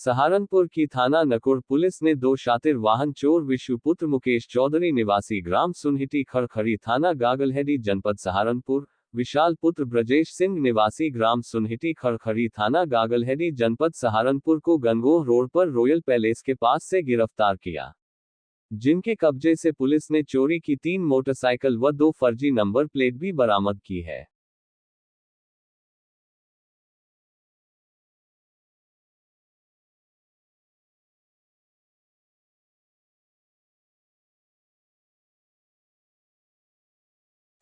सहारनपुर की थाना नकुड़ पुलिस ने दो शातिर वाहन चोर विशुपुत्र मुकेश चौधरी निवासी ग्राम सुनहिटी खड़खड़ी थाना गागलहेडी जनपद सहारनपुर, विशाल पुत्र ब्रजेश सिंह निवासी ग्राम सुनहिटी खड़खड़ी थाना गागलहेडी जनपद सहारनपुर को गंगोह रोड पर रॉयल पैलेस के पास से गिरफ्तार किया, जिनके कब्जे से पुलिस ने चोरी की 3 मोटरसाइकिल व 2 फर्जी नंबर प्लेट भी बरामद की है।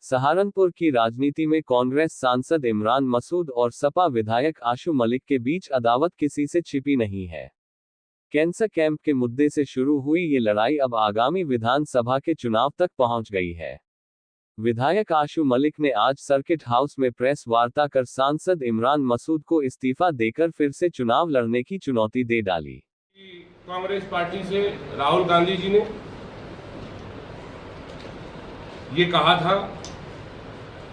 सहारनपुर की राजनीति में कांग्रेस सांसद इमरान मसूद और सपा विधायक आशु मलिक के बीच अदावत किसी से छिपी नहीं है। कैंसर कैंप के मुद्दे से शुरू हुई ये लड़ाई अब आगामी विधानसभा के चुनाव तक पहुंच गई है। विधायक आशु मलिक ने आज सर्किट हाउस में प्रेस वार्ता कर सांसद इमरान मसूद को इस्तीफा देकर फिर से चुनाव लड़ने की चुनौती दे डाली। कांग्रेस पार्टी से राहुल गांधी जी ने ये कहा था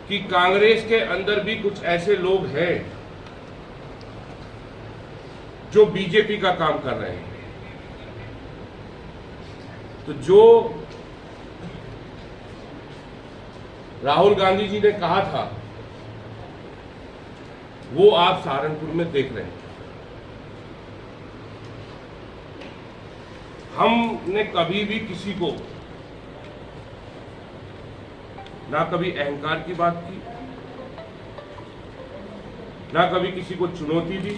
कि कांग्रेस के अंदर भी कुछ ऐसे लोग हैं जो बीजेपी का काम कर रहे हैं। तो जो राहुल गांधी जी ने कहा था वो आप सहारनपुर में देख रहे हैं। हमने कभी भी किसी को ना कभी अहंकार की बात की, ना कभी किसी को चुनौती दी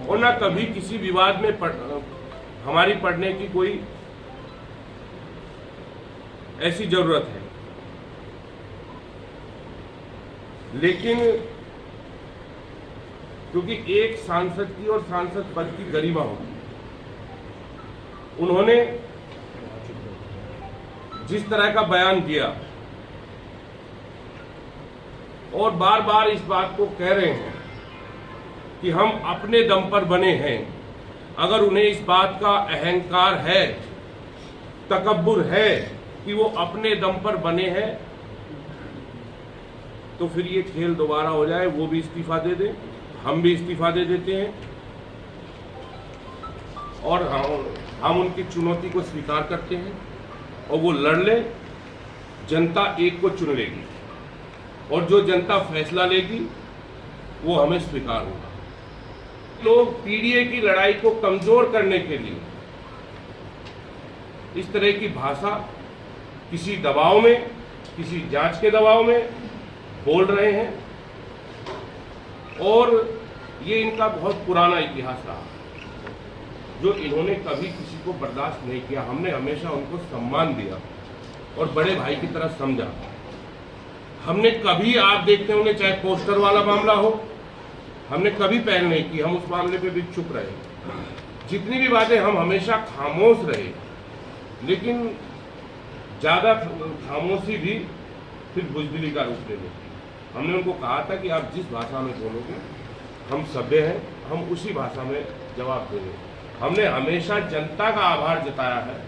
और ना कभी किसी विवाद में हमारी पड़ने की कोई ऐसी जरूरत है। लेकिन क्योंकि एक सांसद की और सांसद पद की गरिमा होगी, उन्होंने जिस तरह का बयान दिया और बार बार इस बात को कह रहे हैं कि हम अपने दम पर बने हैं, अगर उन्हें इस बात का अहंकार है, तकब्बुर है कि वो अपने दम पर बने हैं, तो फिर ये खेल दोबारा हो जाए, वो भी इस्तीफा दे दें, हम भी इस्तीफा दे देते हैं और हम उनकी चुनौती को स्वीकार करते हैं और वो लड़ ले। जनता एक को चुन लेगी और जो जनता फैसला लेगी वो हमें स्वीकार होगा। लोग पीडीए की लड़ाई को कमजोर करने के लिए इस तरह की भाषा किसी दबाव में, किसी जांच के दबाव में बोल रहे हैं और ये इनका बहुत पुराना इतिहास रहा, जो इन्होंने कभी किसी को बर्दाश्त नहीं किया। हमने हमेशा उनको सम्मान दिया और बड़े भाई की तरह समझा। हमने कभी, आप देखते होंगे, चाहे पोस्टर वाला मामला हो, हमने कभी पहल नहीं की, हम उस मामले पे भी चुप रहे। जितनी भी बातें हम हमेशा खामोश रहे, लेकिन ज्यादा खामोशी भी फिर बुजदिली का रूप ले लेती। हमने उनको कहा था कि आप जिस भाषा में बोलोगे हम सभ्य हैं, हम उसी भाषा में जवाब देंगे। हमने हमेशा जनता का आभार जताया है,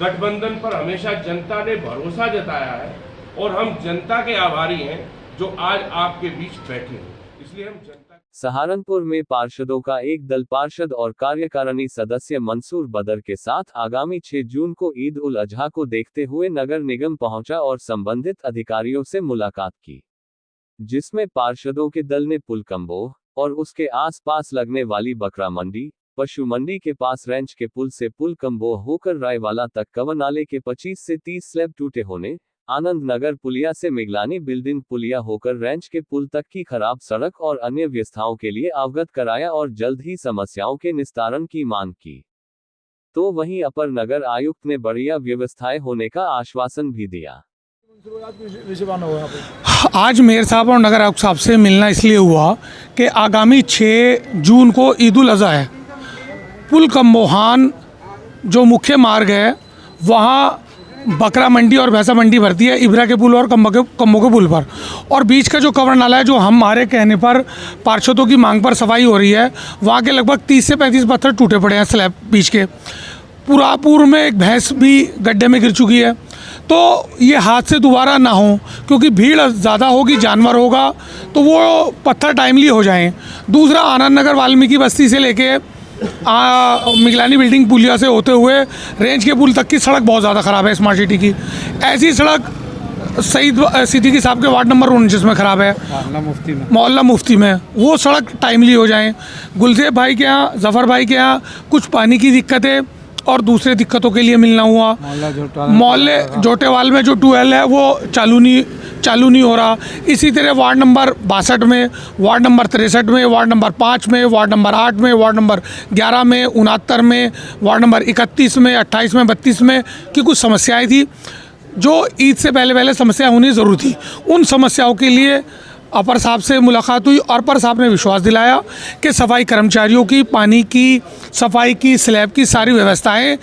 गठबंधन पर हमेशा जनता ने भरोसा जताया है और हम जनता के आभारी हैं जो आज आपके बीच बैठे हैं। इसलिए हम जनता। सहारनपुर में पार्षदों का एक दल पार्षद और कार्यकारिणी सदस्य मंसूर बदर के साथ आगामी 6 जून को ईद उल अजहा को देखते हुए नगर निगम पहुंचा और संबंधित अधिकारियों से मुलाकात की, जिसमें पार्षदों के दल ने पुलकंबोह और उसके आसपास लगने वाली बकरा मंडी, पशु मंडी के पास रेंच के पुल से पुलकंबोह होकर रायवाला तक कवर नाले के 25 से 30 स्लैब टूटे होने, आनंद नगर पुलिया से मिगलानी बिल्डिंग पुलिया होकर रेंच के पुल तक की खराब सड़क और अन्य व्यवस्थाओं के लिए अवगत कराया और जल्द ही समस्याओं के निस्तारण की मांग की। तो वहीं अपर नगर आयुक्त ने बढ़िया व्यवस्थाएं होने का आश्वासन भी दिया। आज मेयर साहब और नगर आयुक्त साहब से मिलना इसलिए हुआ कि आगामी 6 जून को ईद उल अजहा है। पुलकंबोहान जो मुख्य मार्ग है वहाँ बकरा मंडी और भैंसा मंडी भरती है इब्रा के पुल और कम्बो के पुल पर, और बीच का जो कवर नाला है जो हमारे कहने पर पार्षदों की मांग पर सफाई हो रही है, वहाँ के लगभग 30 से 35 पत्थर टूटे पड़े हैं स्लैब बीच के। पूरापुर में एक भैंस भी गड्ढे में गिर चुकी है। तो ये हादसे दोबारा ना हो, क्योंकि भीड़ ज़्यादा होगी, जानवर होगा, तो वो पत्थर टाइमली हो जाएं। दूसरा, आनंद नगर वाल्मीकि बस्ती से लेके मिगलानी बिल्डिंग पुलिया से होते हुए रेंज के पुल तक की सड़क बहुत ज़्यादा ख़राब है स्मार्ट सिटी की। ऐसी सड़क सईद सिद्दीकी साहब के वार्ड नंबर 19 में ख़राब है, मोहल्ला मुफ्ती में, वो सड़क टाइमली हो जाए। गुलजेब भाई के यहाँ, ज़फ़र भाई के यहाँ कुछ पानी की दिक्कत है और दूसरे दिक्कतों के लिए मिलना हुआ। मोहल्ले जोटेवाल में जो ट्यूबवेल है वो चालू नहीं हो रहा। इसी तरह वार्ड नंबर 62 में, वार्ड नंबर 63 में, वार्ड नंबर 5 में, वार्ड नंबर 8 में, वार्ड नंबर 11 में, 69 में, वार्ड नंबर 31 में, 28 में, 32 में की कुछ समस्याएं थी जो ईद से पहले समस्या होनी ज़रूरी थी। उन समस्याओं के लिए अपर साहब से मुलाकात हुई और अपर साहब ने विश्वास दिलाया कि सफाई कर्मचारियों की, पानी की, सफाई की, स्लैब की सारी व्यवस्थाएं,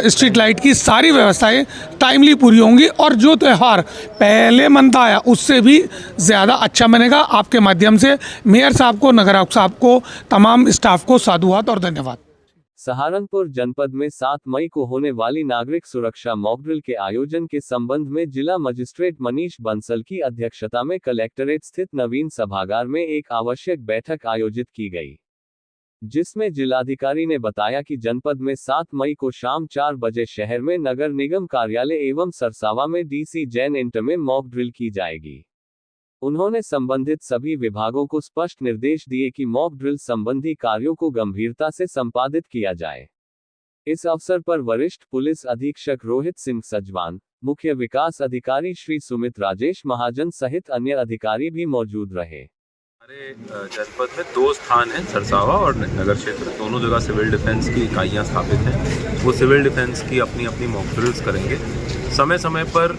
स्ट्रीट लाइट की सारी व्यवस्थाएं टाइमली पूरी होंगी और जो त्यौहार पहले मनता आया उससे भी ज़्यादा अच्छा बनेगा। आपके माध्यम से मेयर साहब को, नगर आयुक्त साहब को, तमाम स्टाफ को साधुवाद और धन्यवाद। सहारनपुर जनपद में 7 मई को होने वाली नागरिक सुरक्षा मॉकड्रिल के आयोजन के संबंध में जिला मजिस्ट्रेट मनीष बंसल की अध्यक्षता में कलेक्ट्रेट स्थित नवीन सभागार में एक आवश्यक बैठक आयोजित की गई, जिसमें जिलाधिकारी ने बताया कि जनपद में 7 मई को शाम 4 बजे शहर में नगर निगम कार्यालय एवं सरसावा में डीसी जैन इंटर में मॉक ड्रिल की जाएगी। उन्होंने संबंधित सभी विभागों को स्पष्ट निर्देश दिए कि मॉक ड्रिल संबंधी कार्यों को गंभीरता से संपादित किया जाए। इस अवसर पर वरिष्ठ पुलिस अधीक्षक रोहित सिंह सजवान, मुख्य विकास अधिकारी श्री सुमित राजेश महाजन सहित अन्य अधिकारी भी मौजूद रहे। हमारे जनपद में 2 स्थान हैं, सरसावा और नगर क्षेत्र, दोनों जगह सिविल डिफेंस की इकाइयां स्थापित हैं। वो सिविल डिफेंस की अपनी अपनी मॉक ड्रिल्स करेंगे। समय समय पर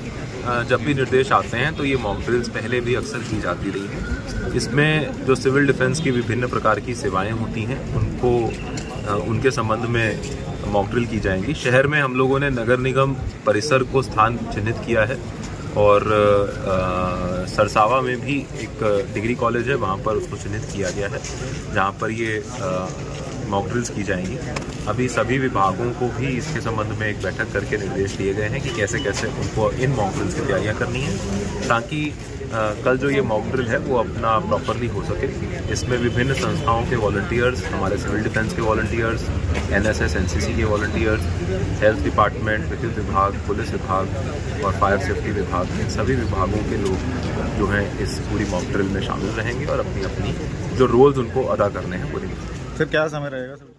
जब भी निर्देश आते हैं तो ये मॉक ड्रिल्स पहले भी अक्सर की जाती रही हैं। इसमें जो सिविल डिफेंस की विभिन्न प्रकार की सेवाएं होती हैं उनके संबंध में मॉक ड्रिल की जाएंगी। शहर में हम लोगों ने नगर निगम परिसर को स्थान चिन्हित किया है और सरसावा में भी एक डिग्री कॉलेज है, वहाँ पर उसको चिन्हित किया गया है जहाँ पर ये मॉक ड्रिल्स की जाएंगी। अभी सभी विभागों को भी इसके संबंध में एक बैठक करके निर्देश दिए गए हैं कि कैसे कैसे उनको इन मॉक ड्रिल्स की तैयारियाँ करनी है ताकि कल जो ये मॉक ड्रिल है वो अपना प्रॉपरली हो सके। इसमें विभिन्न संस्थाओं के वॉलंटियर्स, हमारे सिविल डिफेंस के वॉलंटियर्स, NSS NCC के वॉलंटियर्स, हेल्थ डिपार्टमेंट, विद्युत विभाग, पुलिस विभाग और फायर सेफ्टी विभाग, इन सभी विभागों के लोग जो हैं इस पूरी मॉक ड्रिल में शामिल रहेंगे और अपनी अपनी जो रोल्स उनको अदा करने हैं पूरी। फिर क्या समय रहेगा सर?